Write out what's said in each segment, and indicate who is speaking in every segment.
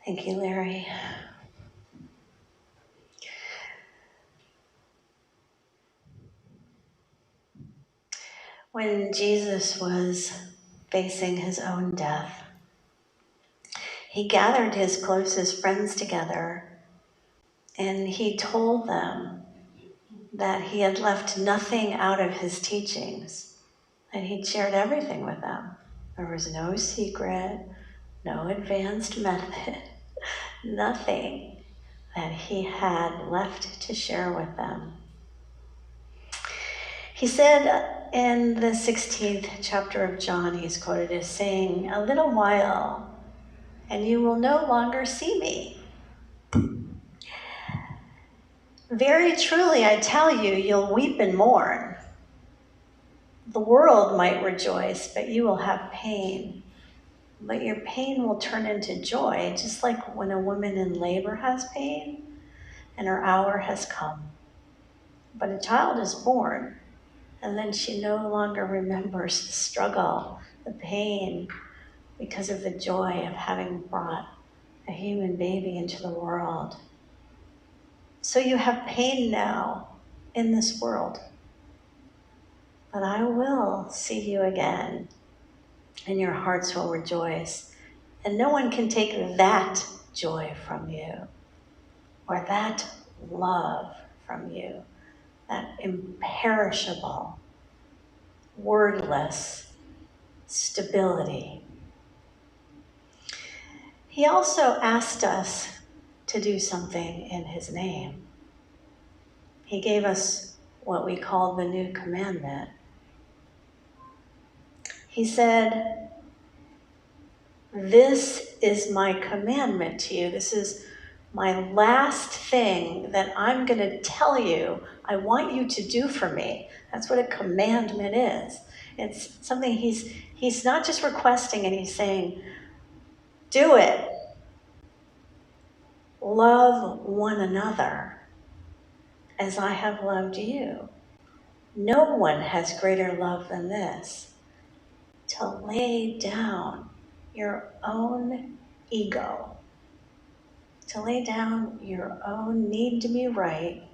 Speaker 1: Thank you, Larry. When Jesus was facing his own death, he gathered his closest friends together and he told them that he had left nothing out of his teachings, and he'd shared everything with them. There was no secret, no advanced method, nothing that he had left to share with them. He said in the 16th chapter of John, he's quoted as saying, "A little while, and you will no longer see me. Very truly, I tell you, you'll weep and mourn. The world might rejoice, but you will have pain. But your pain will turn into joy, just like when a woman in labor has pain and her hour has come. But a child is born, and then she no longer remembers the struggle, the pain, because of the joy of having brought a human baby into the world. So you have pain now in this world, but I will see you again, and your hearts will rejoice. And no one can take that joy from you, or that love from you, that imperishable, wordless stability." He also asked us to do something in his name. He gave us what we call the new commandment. He said, "This is my commandment to you. This is my last thing that I'm going to tell you I want you to do for me." That's what a commandment is. It's something he's not just requesting, and he's saying, do it. Love one another as I have loved you. No one has greater love than this, to lay down your own ego, to lay down your own need to be right,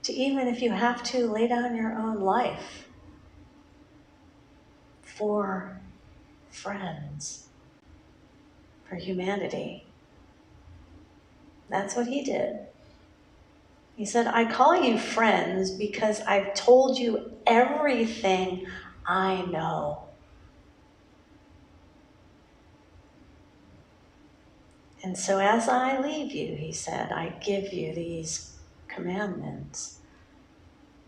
Speaker 1: to, even if you have to, lay down your own life for friends, for humanity. That's what he did. He said, "I call you friends because I've told you everything I know." And so as I leave you, he said, I give you these commandments.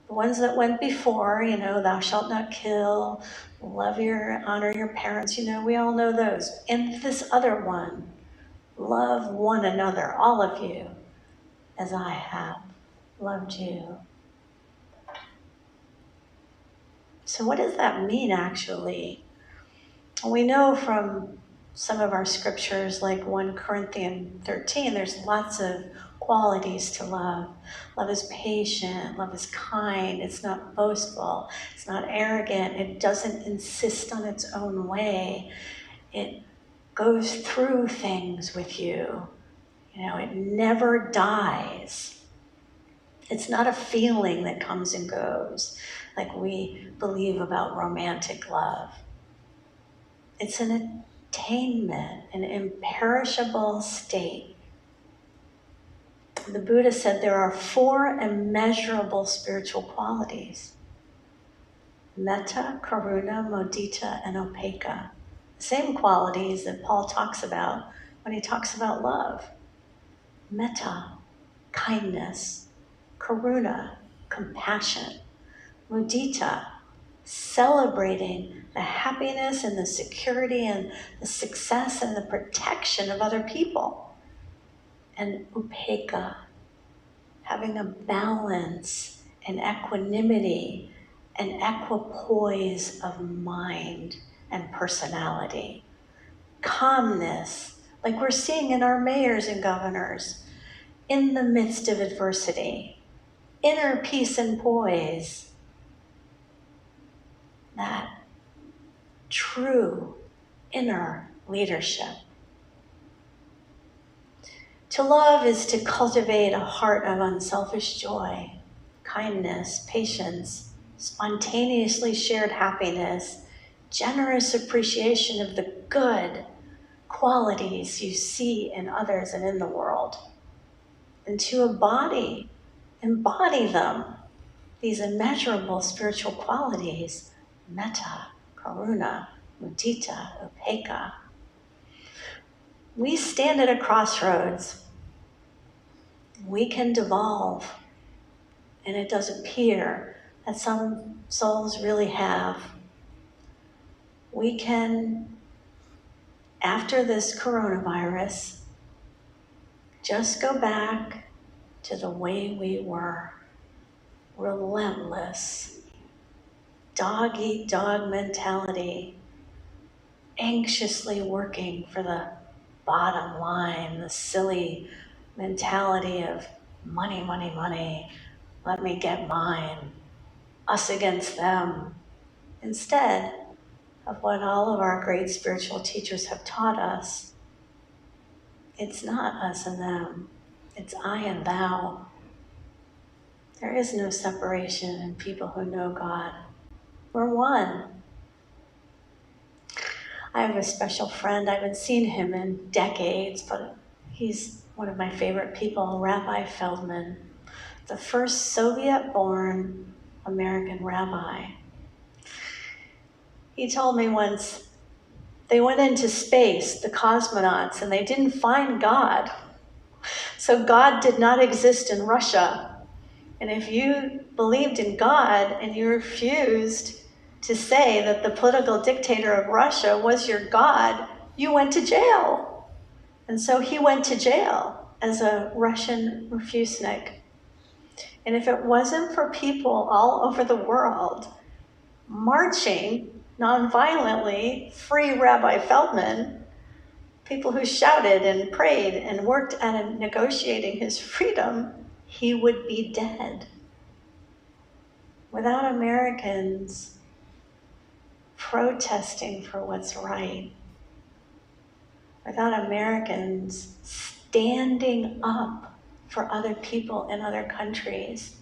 Speaker 1: The ones that went before, thou shalt not kill, honor your parents, we all know those. And this other one, love one another, all of you, as I have loved you. So what does that mean, actually? We know from some of our scriptures, like 1 Corinthians 13, there's lots of qualities to love. Love is patient, love is kind, it's not boastful, it's not arrogant, it doesn't insist on its own way. It goes through things with you. It never dies. It's not a feeling that comes and goes like we believe about romantic love. It's an attainment, an imperishable state. The Buddha said there are 4 immeasurable spiritual qualities: metta, karuna, mudita, and upekkha. The same qualities that Paul talks about when he talks about love. Metta, kindness; karuna, compassion; mudita, celebrating the happiness and the security and the success and the protection of other people; and upekkha, having a balance and equanimity and equipoise of mind and personality; calmness, like we're seeing in our mayors and governors, in the midst of adversity; inner peace and poise, that true inner leadership. To love is to cultivate a heart of unselfish joy, kindness, patience, spontaneously shared happiness, generous appreciation of the good qualities you see in others and in the world. And to embody them, these immeasurable spiritual qualities, metta, karuna, mudita, upekkha. We stand at a crossroads. We can devolve, and it does appear that some souls really have. We can, after this coronavirus, just go back to the way we were. Relentless, dog-eat-dog mentality, anxiously working for the bottom line, the silly mentality of money, money, money, let me get mine, us against them, instead of what all of our great spiritual teachers have taught us. It's not us and them, it's I and thou. There is no separation in people who know God. We're one. I have a special friend. I haven't seen him in decades, but he's one of my favorite people, Rabbi Feldman, the first Soviet-born American rabbi. He told me once they went into space, the cosmonauts, and they didn't find God. So God did not exist in Russia. And if you believed in God and you refused to say that the political dictator of Russia was your God, you went to jail. And so he went to jail as a Russian refusenik. And if it wasn't for people all over the world marching nonviolently, free Rabbi Feldman, people who shouted and prayed and worked at negotiating his freedom, he would be dead. Without Americans protesting for what's right, without Americans standing up for other people in other countries,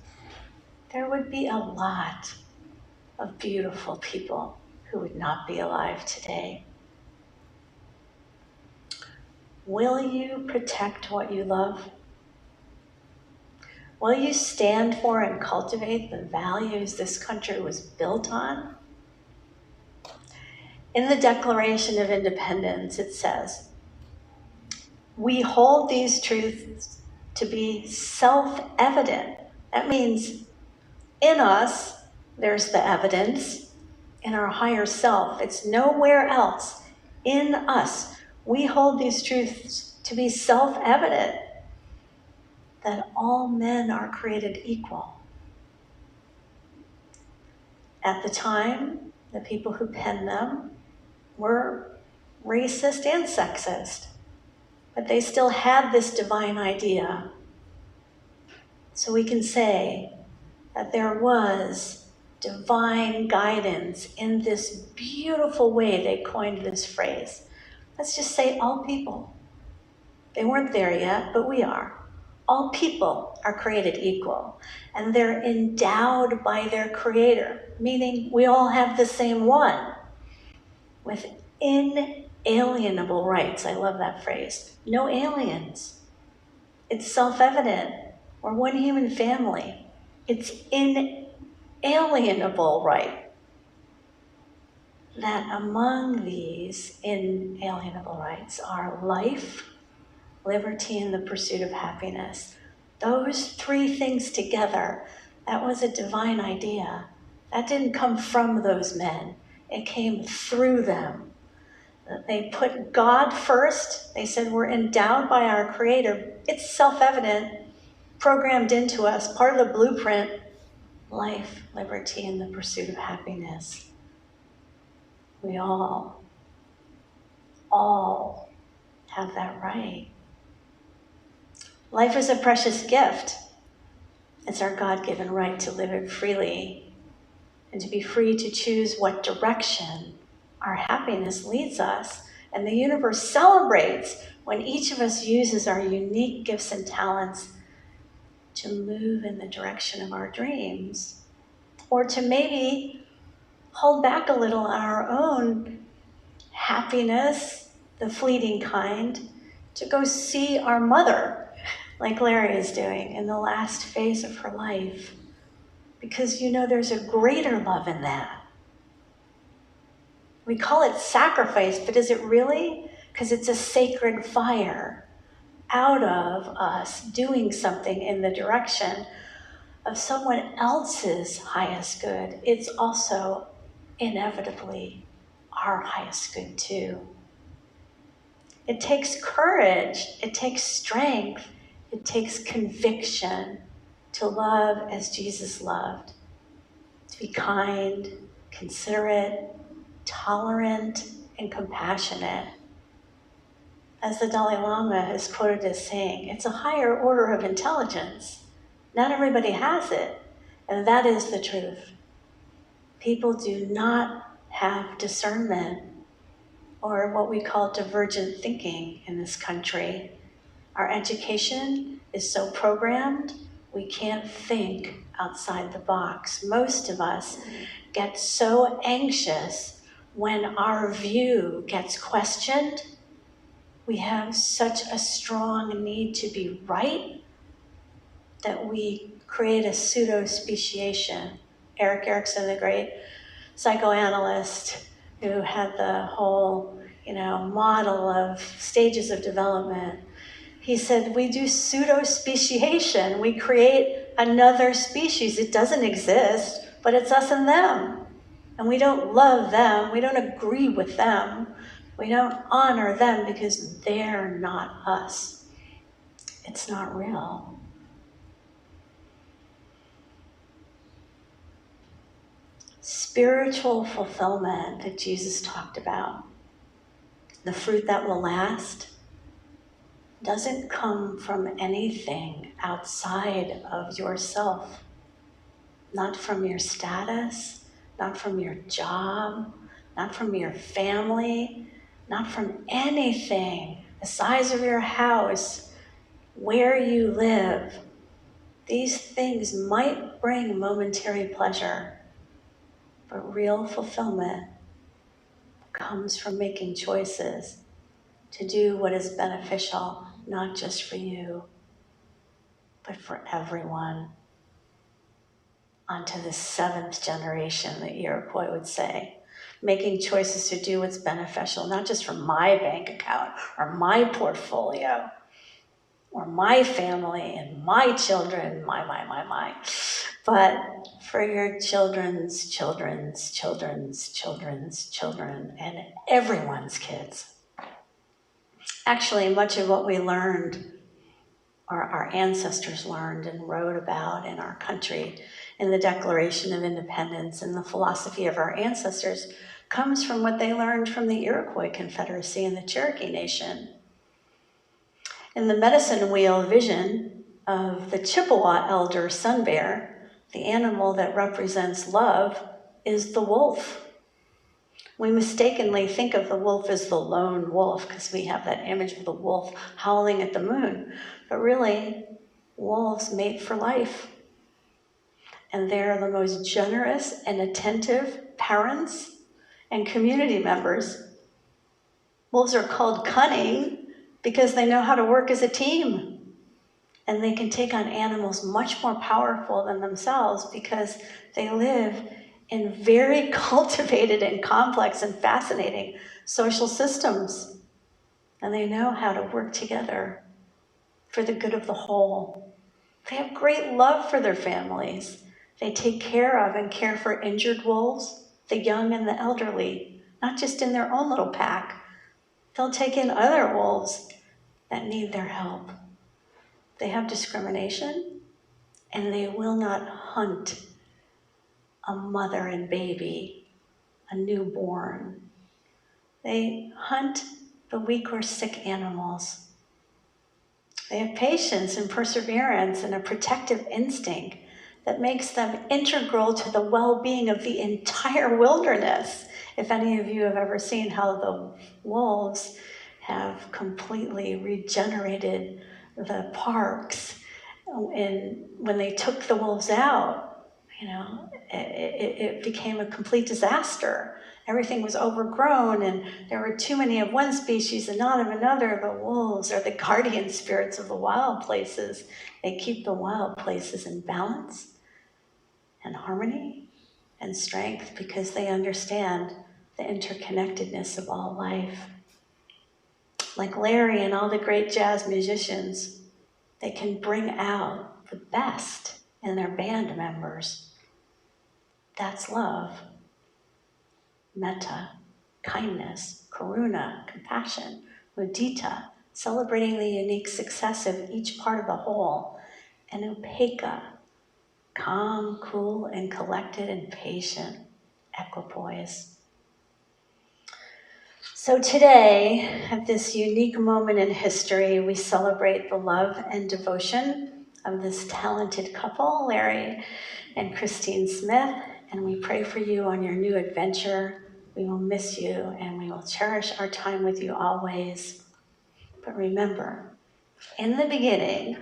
Speaker 1: there would be a lot of beautiful people who would not be alive today. Will you protect what you love? Will you stand for and cultivate the values this country was built on? In the Declaration of Independence, it says, "We hold these truths to be self-evident." That means in us, there's the evidence, in our higher self. It's nowhere else. In us, we hold these truths to be self-evident, that all men are created equal. At the time, the people who penned them were racist and sexist, but they still had this divine idea. So we can say that there was divine guidance in this beautiful way they coined this phrase. Let's just say all people. They weren't there yet, but we are. All people are created equal, and they're endowed by their Creator, meaning we all have the same one, with inalienable rights. I love that phrase. No aliens. It's self-evident. We're one human family. It's inalienable right. That among these inalienable rights are life, liberty, and the pursuit of happiness. Those three things together, that was a divine idea. That didn't come from those men. It came through them. They put God first. They said we're endowed by our Creator. It's self-evident, programmed into us, part of the blueprint, life, liberty, and the pursuit of happiness. We all have that right. Life is a precious gift. It's our God-given right to live it freely and to be free to choose what direction our happiness leads us. And the universe celebrates when each of us uses our unique gifts and talents to move in the direction of our dreams, or to maybe hold back a little on our own happiness, the fleeting kind, to go see our mother, like Larry is doing in the last phase of her life. Because there's a greater love in that. We call it sacrifice, but is it really? Because it's a sacred fire out of us doing something in the direction of someone else's highest good. It's also inevitably our highest good too. It takes courage, it takes strength, it takes conviction to love as Jesus loved, to be kind, considerate, tolerant, and compassionate. As the Dalai Lama is quoted as saying, it's a higher order of intelligence. Not everybody has it, and that is the truth. People do not have discernment or what we call divergent thinking in this country. Our education is so programmed, we can't think outside the box. Most of us get so anxious when our view gets questioned. We have such a strong need to be right that we create a pseudo-speciation. Erik Erikson, the great psychoanalyst who had the whole, model of stages of development, he said, we do pseudo-speciation. We create another species. It doesn't exist, but it's us and them. And we don't love them. We don't agree with them. We don't honor them because they're not us. It's not real. Spiritual fulfillment that Jesus talked about, the fruit that will last, doesn't come from anything outside of yourself. Not from your status, not from your job, not from your family, not from anything, the size of your house, where you live. These things might bring momentary pleasure, but real fulfillment comes from making choices to do what is beneficial, not just for you, but for everyone. Onto the seventh generation, the Iroquois would say. Making choices to do what's beneficial, not just for my bank account or my portfolio or my family and my children, my, but for your children's children's children's children's children and everyone's kids. Actually, much of what we learned, or our ancestors learned and wrote about in our country, in the Declaration of Independence and the philosophy of our ancestors, comes from what they learned from the Iroquois Confederacy and the Cherokee Nation. In the medicine wheel vision of the Chippewa elder sun bear, the animal that represents love is the wolf. We mistakenly think of the wolf as the lone wolf because we have that image of the wolf howling at the moon. But really, wolves mate for life. And they're the most generous and attentive parents and community members. Wolves are called cunning because they know how to work as a team. And they can take on animals much more powerful than themselves because they live in very cultivated and complex and fascinating social systems. And they know how to work together for the good of the whole. They have great love for their families. They take care of and care for injured wolves, the young and the elderly, not just in their own little pack. They'll take in other wolves that need their help. They have discrimination, and they will not hunt a mother and baby, a newborn. They hunt the weak or sick animals. They have patience and perseverance and a protective instinct that makes them integral to the well-being of the entire wilderness. If any of you have ever seen how the wolves have completely regenerated the parks. And when they took the wolves out, it became a complete disaster. Everything was overgrown, and there were too many of one species and not of another. The wolves are the guardian spirits of the wild places. They keep the wild places in balance and harmony and strength because they understand the interconnectedness of all life. Like Larry and all the great jazz musicians, they can bring out the best in their band members. That's love. Metta, kindness, karuna, compassion, mudita, celebrating the unique success of each part of the whole, and upekkha, calm, cool, and collected and patient, equipoise. So today, at this unique moment in history, we celebrate the love and devotion of this talented couple, Larry and Christine Smith, and we pray for you on your new adventure. We will miss you, and we will cherish our time with you always. But remember, in the beginning,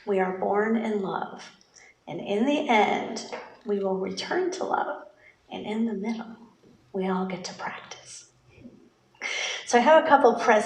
Speaker 1: we are born in love, and in the end, we will return to love, and in the middle, we all get to practice. So I have a couple presents.